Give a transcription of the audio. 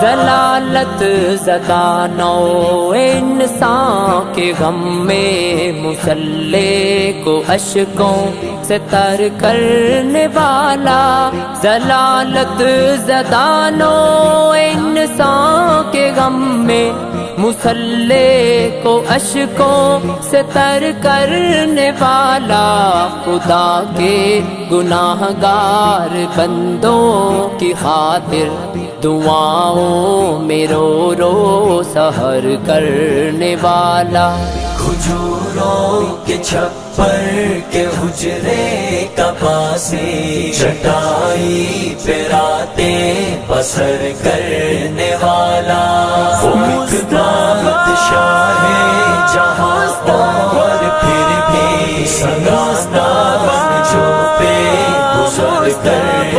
ضلالت زدہ نو انسان کے غم میں مسلح کو اشکوں سے تر کرنے والا، ضلالت زدہ نو انسان کے غم میں مسلح کو اشکوں سے تر کرنے والا، خدا کے گناہ گار بندوں کی خاطر دعاؤں میں رو رو سحر کرنے والا، کھجوروں کے چھپر کے حجرے کا پاسی، چٹائی پہ راتیں بسر کرنے والا، وہ مقداد شاہ جہاں اور پھر بھی سگانا جو پہ گزر کرنے